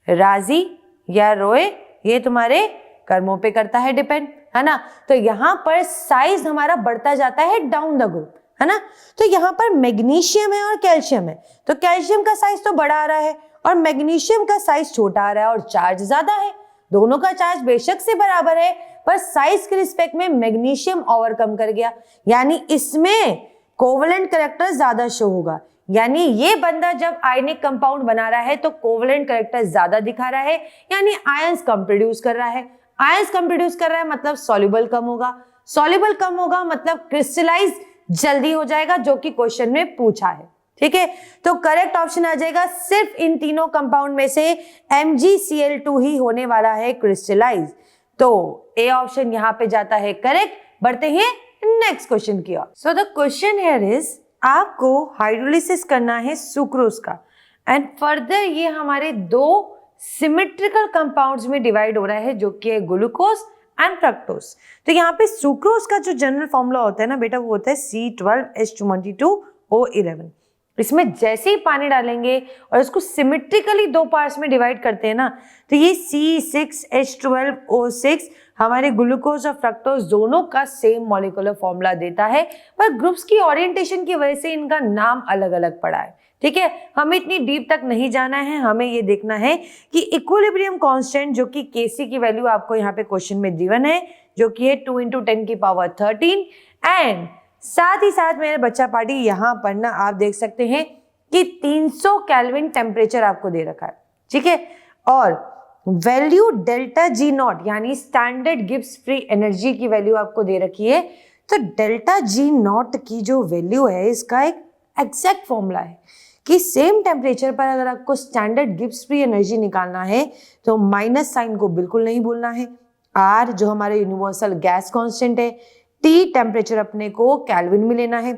राजी या रोए, ये तुम्हारे कर्मों पे करता है डिपेंड, है ना। तो यहाँ पर साइज हमारा बढ़ता जाता है डाउन द ग्रुप, है ना। तो यहाँ पर मैग्नीशियम है और कैल्शियम है, तो कैल्शियम का साइज तो बड़ा आ रहा है और मैग्नीशियम का साइज छोटा आ रहा है, और चार्ज ज्यादा है। दोनों का चार्ज बेशक से बराबर है, पर साइज के रिस्पेक्ट में मैग्नीशियम ओवरकम कर गया, यानी इसमें कोवेलेंट कैरेक्टर ज्यादा शो होगा। यानी ये बंदा जब आयनिक कंपाउंड बना रहा है तो कोवेलेंट कैरेक्टर ज्यादा दिखा रहा है, यानी आयंस कम प्रोड्यूस कर रहा है। आयंस कम प्रोड्यूस कर रहा है मतलब सॉल्युबल कम होगा, सॉल्युबल कम होगा मतलब क्रिस्टलाइज जल्दी हो जाएगा, जो कि क्वेश्चन में पूछा है। ठीक है, तो करेक्ट ऑप्शन आ जाएगा सिर्फ इन तीनों कंपाउंड में से MgCl2 ही होने वाला है क्रिस्टलाइज। तो ए ऑप्शन यहाँ पे जाता है करेक्ट। बढ़ते हैं नेक्स्ट क्वेश्चन की ओर। So the question here is, आपको हाइड्रोलिसिस करना है सुक्रोज का, एंड फर्दर ये हमारे 2 सिमेट्रिकल कंपाउंड्स में डिवाइड हो रहा है, जो कि है ग्लूकोज एंड फ्रक्टोज। तो यहाँ पे सुक्रोज का जो जनरल फॉर्मूला होता है ना बेटा, वो होता है C12H22O11। इसमें जैसे ही पानी डालेंगे और इसको सिमेट्रिकली 2 पार्ट्स में डिवाइड करते हैं ना, तो ये C6H12O6 हमारे ग्लूकोज और फ्रक्टोज दोनों का सेम मॉलिक्यूलर फॉर्मूला देता है, पर ग्रुप्स की ओरिएंटेशन की वजह से इनका नाम अलग अलग पड़ा है। ठीक है, हमें इतनी डीप तक नहीं जाना है, हमें ये देखना है कि इक्विलिब्रियम कांस्टेंट जो कि Kc की वैल्यू आपको यहाँ पे क्वेश्चन में गिवन है, जो कि है 2 × 10⁻13, एंड साथ ही साथ मेरे बच्चा पार्टी यहाँ पर ना आप देख सकते हैं कि 300 केल्विन टेम्परेचर आपको दे रखा है। ठीक है, और वैल्यू ΔG0 यानी स्टैंडर्ड गिब्स फ्री एनर्जी की वैल्यू आपको दे रखी है। तो ΔG0 की जो वैल्यू है, इसका एक एग्जैक्ट फॉर्मूला है कि सेम टेम्परेचर पर अगर आपको स्टैंडर्ड गिब्स फ्री एनर्जी निकालना है तो माइनस साइन को बिल्कुल नहीं भूलना है। R जो हमारे यूनिवर्सल गैस कांस्टेंट है, T टेम्परेचर अपने को केल्विन में लेना है।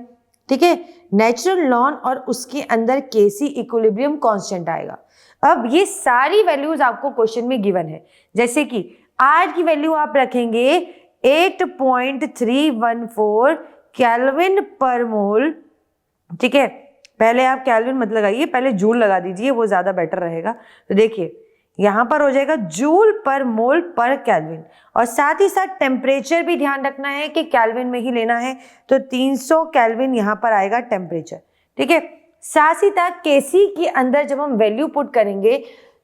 ठीक है, नेचुरल लॉन और उसके अंदर Kc इक्विलिब्रियम कांस्टेंट आएगा। अब ये सारी वैल्यूज आपको क्वेश्चन में गिवन है, जैसे कि R की वैल्यू आप रखेंगे 8.314 केल्विन पर मोल। ठीक है, पहले आप केल्विन मत लगाइए, पहले जूल लगा दीजिए, वो ज्यादा बेटर रहेगा। तो देखिए यहाँ पर हो जाएगा जूल पर मोल पर केल्विन, और साथ ही साथ टेम्परेचर भी ध्यान रखना है कि केल्विन में ही लेना है, तो 300 केल्विन यहाँ पर आएगा टेम्परेचर। ठीक है, साथ ही साथ Kc के अंदर जब हम वैल्यू पुट करेंगे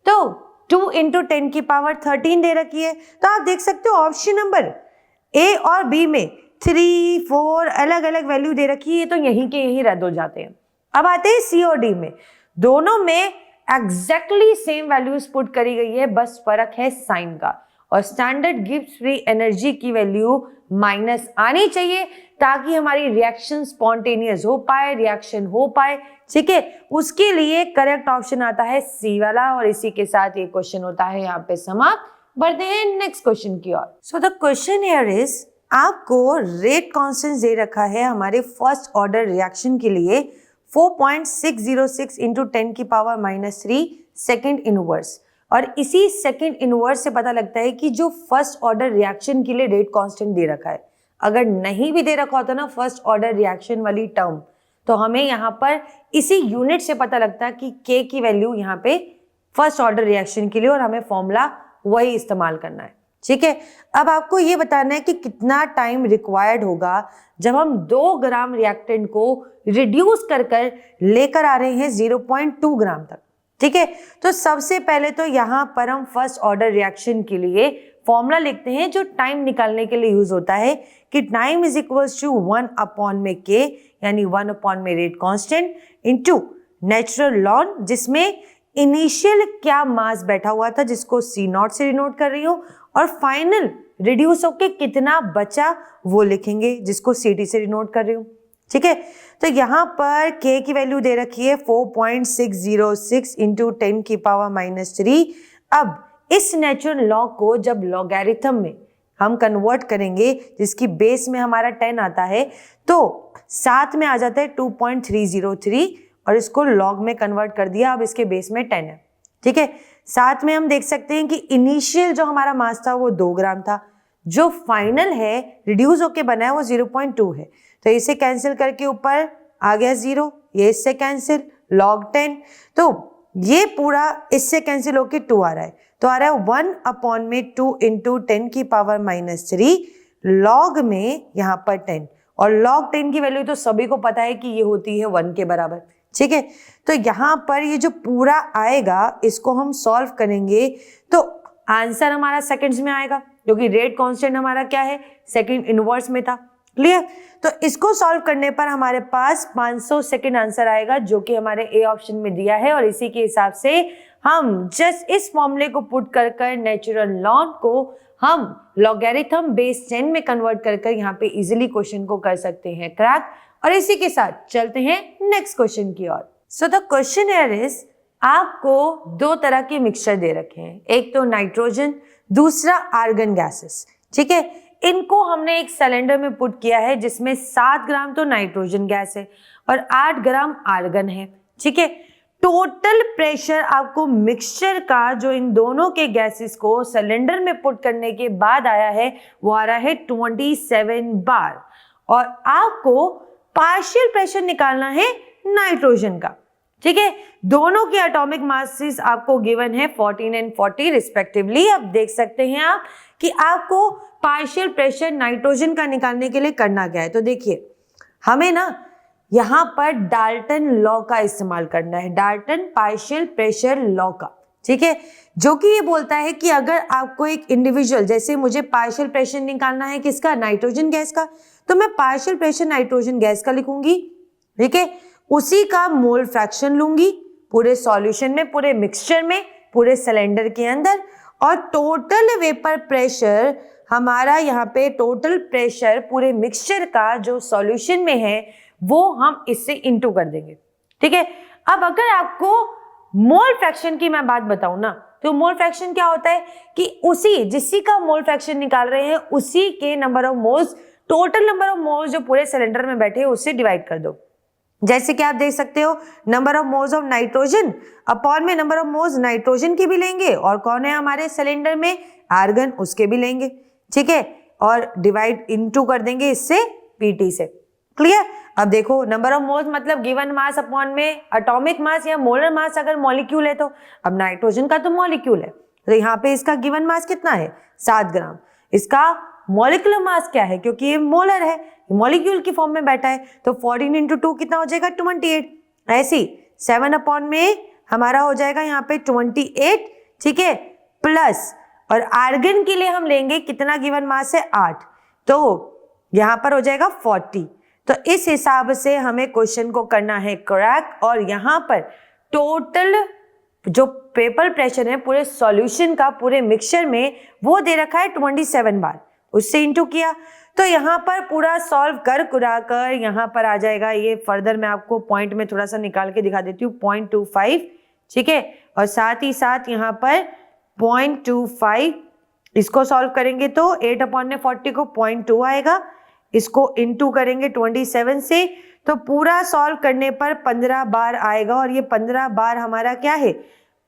तो 2 × 10⁻13 दे रखी है। तो आप देख सकते हो ऑप्शन नंबर A और B में 3, 4 अलग अलग वैल्यू दे रखी है, तो यहीं के यहीं रद्द हो जाते हैं। अब आते हैं सी और डी में, दोनों में एग्जैक्टली सेम वैल्यूज पुट करी गई है, बस फर्क है साइन का। और स्टैंडर्ड गिब्स फ्री एनर्जी की वैल्यू माइनस आनी चाहिए ताकि हमारी रिएक्शन स्पॉन्टेनियस हो पाए, रिएक्शन हो पाए, ठीक है। उसके लिए करेक्ट ऑप्शन आता है सी वाला, और इसी के साथ ये क्वेश्चन होता है यहाँ पे समाप्त। बढ़ते हैं नेक्स्ट क्वेश्चन की ओर। So the question here is, आपको रेट कांस्टेंट दे रखा है हमारे फर्स्ट ऑर्डर रिएक्शन के लिए 4.606 इंटू 10 की पावर -3 सेकेंड इनवर्स, और इसी सेकेंड इनवर्स से पता लगता है कि जो फर्स्ट ऑर्डर रिएक्शन के लिए रेट कांस्टेंट दे रखा है, अगर नहीं भी दे रखा होता ना फर्स्ट ऑर्डर रिएक्शन वाली टर्म, तो हमें यहाँ पर इसी यूनिट से पता लगता है कि के की वैल्यू यहाँ पे फर्स्ट ऑर्डर रिएक्शन के लिए, और हमें फॉर्मूला वही इस्तेमाल करना है, ठीक है। अब आपको ये बताना है कि कितना टाइम रिक्वायर्ड होगा जब हम 2 ग्राम रिएक्टेंट को रिड्यूस कर लेकर आ रहे हैं 0.2 ग्राम तक, ठीक है। तो सबसे पहले तो यहाँ पर हम फर्स्ट ऑर्डर रिएक्शन के लिए फॉर्मूला लिखते हैं जो टाइम निकालने के लिए यूज होता है कि टाइम इज इक्वल्स टू 1 में के, यानी 1 में rate constant into natural log, जिसमें इनिशियल क्या मास बैठा हुआ था जिसको C0 से डिनोट कर रही हूँ, और फाइनल रिड्यूस होके कितना बचा वो लिखेंगे जिसको CT से डिनोट कर रही हूँ, ठीक है। तो यहाँ पर k की वैल्यू दे रखी है 4.606 इंटू 10 की पावर -3। अब इस नेचुरल लॉग को जब लॉगैरिथम में हम कन्वर्ट करेंगे, जिसकी बेस में हमारा 10 आता है, तो साथ में आ जाता है 2.303, और इसको लॉग में कन्वर्ट कर दिया, अब इसके बेस में 10 है, ठीक है। साथ में हम देख सकते हैं कि इनिशियल जो हमारा मास था वो 2 ग्राम था, जो फाइनल है रिड्यूस होके बना है वो 0.2 है, तो इसे कैंसिल करके ऊपर आ गया 0, ये इससे कैंसिल, log 10, तो ये पूरा इससे कैंसिल होके 2 आ रहा है, तो आ रहा है 1/2 इंटू 10 की पावर -3 log में यहाँ पर 10, और log 10 की वैल्यू तो सभी को पता है कि ये होती है 1 के बराबर, ठीक है। तो यहाँ पर ये जो पूरा आएगा इसको हम सॉल्व करेंगे तो आंसर हमारा सेकंड्स में आएगा, क्योंकि रेट कांस्टेंट हमारा क्या है, सेकंड इनवर्स में था, क्लियर। तो इसको सॉल्व करने पर हमारे पास 500 सेकंड आंसर आएगा, जो कि हमारे ए ऑप्शन में दिया है, और इसी के हिसाब से हम जस्ट इस फॉर्मूले को पुट कर नेचुरल लॉग को हम लॉगरिथम बेस 10 में कन्वर्ट कर यहाँ पे इजिली क्वेश्चन को कर सकते हैं क्रैक। और इसी के साथ चलते हैं नेक्स्ट क्वेश्चन की ओर। So the question here is, आपको 2 तरह के मिक्सचर दे रखे हैं, एक तो नाइट्रोजन, दूसरा आर्गन गैसेस, ठीक है। इनको हमने एक सिलेंडर में पुट किया है जिसमें 7 ग्राम तो नाइट्रोजन गैस है और 8 ग्राम आर्गन है, ठीक है। टोटल प्रेशर आपको मिक्सचर का जो इन दोनों के गैसेस को सिलेंडर में पुट करने के बाद आया है वो आ रहा है 27 बार, और आपको पार्शियल प्रेशर निकालना है नाइट्रोजन का, ठीक है। दोनों के एटॉमिक मासेस आपको गिवन है 14 एंड 40 रिस्पेक्टिवली। अब देख सकते हैं आप कि आपको पार्शियल प्रेशर नाइट्रोजन का निकालने के लिए करना क्या है। तो देखिए, हमें ना यहाँ पर डाल्टन लॉ का इस्तेमाल करना है, डाल्टन पार्शियल प्रेशर लॉ का, ठीक है, जो कि ये बोलता है कि अगर आपको एक इंडिविजुअल, जैसे मुझे पार्शियल प्रेशर निकालना है किसका, नाइट्रोजन गैस का, तो मैं पार्शियल प्रेशर नाइट्रोजन गैस का लिखूंगी, ठीक है। उसी का मोल फ्रैक्शन लूंगी पूरे सॉल्यूशन में, पूरे मिक्सचर में, पूरे सिलेंडर के अंदर, और टोटल वेपर प्रेशर हमारा यहाँ पे टोटल प्रेशर पूरे मिक्सचर का जो सॉल्यूशन में है वो हम इससे इंटू कर देंगे, ठीक है। अब अगर आपको मोल फ्रैक्शन की मैं बात बताऊं ना, तो मोल फ्रैक्शन क्या होता है कि उसी जिसी का मोल फ्रैक्शन निकाल रहे हैं उसी के number of moles, total number of moles जो पूरे सिलेंडर में बैठे हैं उससे डिवाइड कर दो। जैसे कि आप देख सकते हो, number of moles of nitrogen upon में नंबर ऑफ मोल्स नाइट्रोजन की भी लेंगे, और कौन है हमारे सिलेंडर में, आर्गन, उसके भी लेंगे, ठीक है, और डिवाइड इनटू कर देंगे इससे पीटी से, क्लियर। अब देखो, नंबर ऑफ मोल्स मतलब गिवन मास अपॉन में एटॉमिक मास या मोलर मास अगर मॉलिक्यूल है तो, अब नाइट्रोजन का तो मॉलिक्यूल है, तो यहाँ पे इसका गिवन मास कितना है, 7 ग्राम। इसका मॉलिक्यूलर मास क्या है, क्योंकि ये मोलर है, मॉलिक्यूल की फॉर्म में बैठा है, तो 14 इंटू 2 कितना हो जाएगा, 28। ऐसी 7 अपॉन में हमारा हो जाएगा यहाँ पे 28, ठीक है, प्लस, और आर्गन के लिए हम लेंगे कितना गिवन मास है, 8, तो यहाँ पर हो जाएगा 40। तो इस हिसाब से हमें क्वेश्चन को करना है क्रैक, और यहाँ पर टोटल जो पेपर प्रेशर है पूरे सॉल्यूशन का पूरे मिक्सचर में वो दे रखा है 27 बार, उससे इंटू किया। तो यहाँ पर पूरा सॉल्व कर कुरा कर यहाँ पर आ जाएगा ये। फर्दर मैं आपको पॉइंट में थोड़ा सा निकाल के दिखा देती हूँ, 0.25, ठीक है। और साथ ही साथ यहाँ पर 0.25 इसको सॉल्व करेंगे तो 8/40 को 0.2 आएगा, इसको इंटू करेंगे 27 से तो पूरा सॉल्व करने पर 15 बार आएगा। और ये 15 बार हमारा क्या है,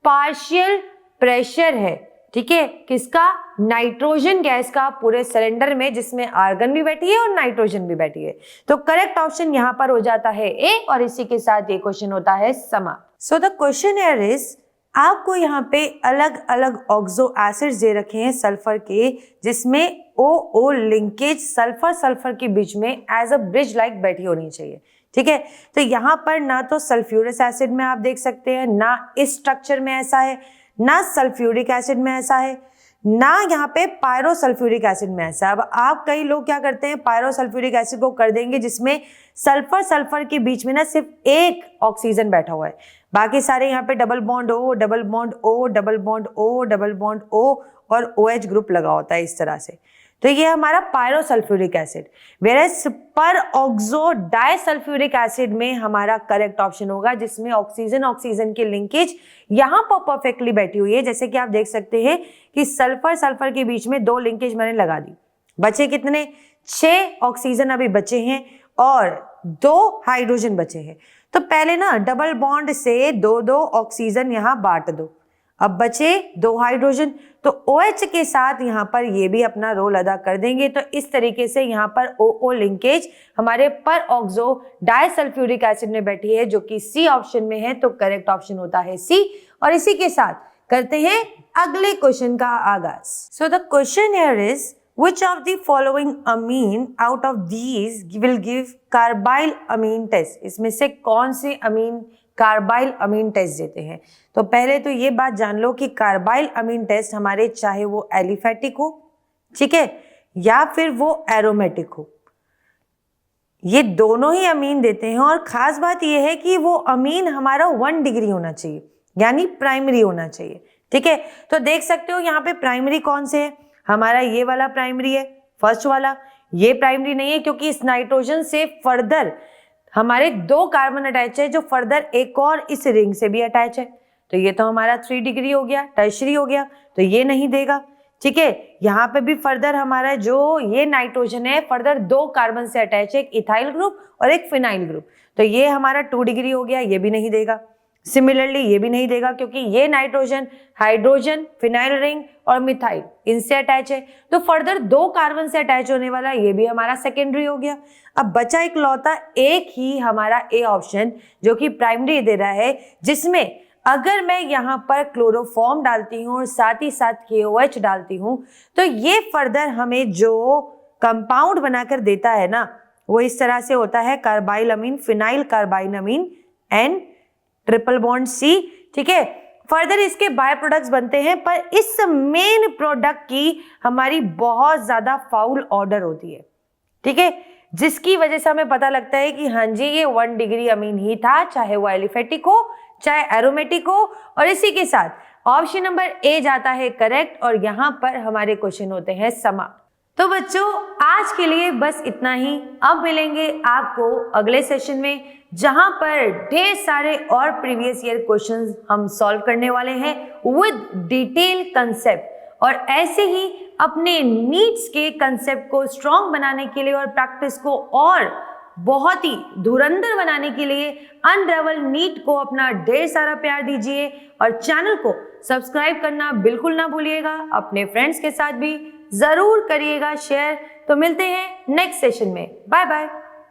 पार्शियल प्रेशर है, ठीक है। किसका, नाइट्रोजन गैस का पूरे सिलेंडर में, जिसमें आर्गन भी बैठी है और नाइट्रोजन भी बैठी है। तो करेक्ट ऑप्शन यहाँ पर हो जाता है ए, और इसी के साथ ये क्वेश्चन होता है समाप्त। सो द क्वेश्चन हियर इज, आपको यहाँ पे अलग अलग ऑक्सो एसिड्स दे रखे हैं सल्फर के, जिसमें ओ लिंकेज सल्फर सल्फर के बीच में एज अ ब्रिज लाइक बैठी होनी चाहिए, ठीक है। तो यहाँ पर ना तो सल्फ्यूरिक एसिड में आप देख सकते हैं, ना इस स्ट्रक्चर में ऐसा है, ना सल्फ्यूरिक एसिड में ऐसा है, ना यहाँ पे पायरोसल्फ्यूरिक एसिड में ऐसा। अब आप कई लोग क्या करते हैं, पायरोसल्फ्यूरिक एसिड को कर देंगे जिसमें सल्फर सल्फर के बीच में ना सिर्फ एक ऑक्सीजन बैठा हुआ है, बाकी सारे यहाँ पे double bond O double bond O double bond O double bond O और OH ग्रुप लगा होता है इस तरह से। तो ये हमारा पायरोसल्फ्यूरिक एसिड। वेरएज पर ऑक्सो डाइसल्फ्यूरिक एसिड में हमारा करेक्ट ऑप्शन होगा, जिसमें ऑक्सीजन ऑक्सीजन की लिंकेज यहाँ पर परफेक्टली बैठी हुई है। जैसे कि आप देख सकते हैं कि सल्फर सल्फर के बीच में 2 लिंकेज मैंने लगा दी, बचे कितने, 6 ऑक्सीजन अभी बचे हैं और 2 हाइड्रोजन बचे हैं। तो पहले ना डबल बॉन्ड से 2-2 ऑक्सीजन यहाँ बांट दो, अब बचे 2 हाइड्रोजन, तो OH के साथ यहाँ पर ये भी अपना रोल अदा कर देंगे। तो इस तरीके से यहाँ पर OO लिंकेज हमारे पर ऑक्सो डाइसल्फ्यूरिक एसिड में बैठी है, जो कि C ऑप्शन में है। तो करेक्ट ऑप्शन होता है C। और इसी के साथ करते हैं अगले क्वेश्चन का आगाज। सो the question here is, which of the following amine out of these will give carbylamine test? इसमें से कौन से अमीन कार्बाइल अमीन टेस्ट देते हैं? तो पहले तो ये बात जान लो कि कार्बाइल अमीन टेस्ट हमारे चाहे वो एलिफेटिक हो, ठीक है, या फिर वो एरोमेटिक हो, ये दोनों ही अमीन देते हैं। और खास बात ये है कि वो अमीन हमारा 1 डिग्री होना चाहिए, यानी प्राइमरी होना चाहिए, ठीक है। तो देख सकते हो यहाँ पे प्राइमरी कौन से है, हमारा ये वाला प्राइमरी है, फर्स्ट वाला। ये प्राइमरी नहीं है क्योंकि इस नाइट्रोजन से फर्दर हमारे 2 कार्बन अटैच है, जो फर्दर एक और इस रिंग से भी अटैच है। तो ये तो हमारा 3 डिग्री हो गया, टर्शरी हो गया, तो ये नहीं देगा, ठीक है। यहाँ पे भी फर्दर हमारा जो ये नाइट्रोजन है फर्दर 2 कार्बन से अटैच है, एक इथाइल ग्रुप और एक फिनाइल ग्रुप, तो ये हमारा 2 डिग्री हो गया, ये भी नहीं देगा। सिमिलरली ये भी नहीं देगा क्योंकि ये नाइट्रोजन, हाइड्रोजन, फिनाइल रिंग और मिथाइल इनसे अटैच है, तो फर्दर 2 कार्बन से अटैच होने वाला ये भी हमारा सेकेंडरी हो गया। अब बचा इकलौता एक ही हमारा ए ऑप्शन, जो कि प्राइमरी दे रहा है, जिसमें अगर मैं यहाँ पर क्लोरोफॉर्म डालती हूँ और साथ ही साथ KOH डालती हूँ, तो ये फर्दर हमें जो कंपाउंड बनाकर देता है ना, वो इस तरह से होता है कार्बाइल अमीन, फिनाइल कार्बाइन अमीन N ट्रिपल बॉन्ड C, ठीक है। फर्दर इसके बाय प्रोडक्ट्स बनते हैं, पर इस मेन प्रोडक्ट की हमारी बहुत ज्यादा फाउल ऑर्डर होती है, ठीक है, जिसकी वजह से हमें पता लगता है कि हाँ जी ये 1 डिग्री अमीन ही था, चाहे वो एलिफेटिक हो चाहे एरोमेटिक हो। और इसी के साथ ऑप्शन नंबर ए जाता है करेक्ट, और यहाँ पर हमारे क्वेश्चन होते हैं समाप्त। तो बच्चों आज के लिए बस इतना ही। अब मिलेंगे आपको अगले सेशन में, जहां पर ढेर सारे और प्रीवियस ईयर क्वेश्चंस हम सॉल्व करने वाले हैं विद डिटेल कंसेप्ट। और ऐसे ही अपने नीड्स के कंसेप्ट को स्ट्रॉन्ग बनाने के लिए और प्रैक्टिस को और बहुत ही धुरंधर बनाने के लिए अनरेवल नीट को अपना ढेर सारा प्यार दीजिए, और चैनल को सब्सक्राइब करना बिल्कुल ना भूलिएगा। अपने फ्रेंड्स के साथ भी जरूर करिएगा शेयर। तो मिलते हैं नेक्स्ट सेशन में, बाय बाय।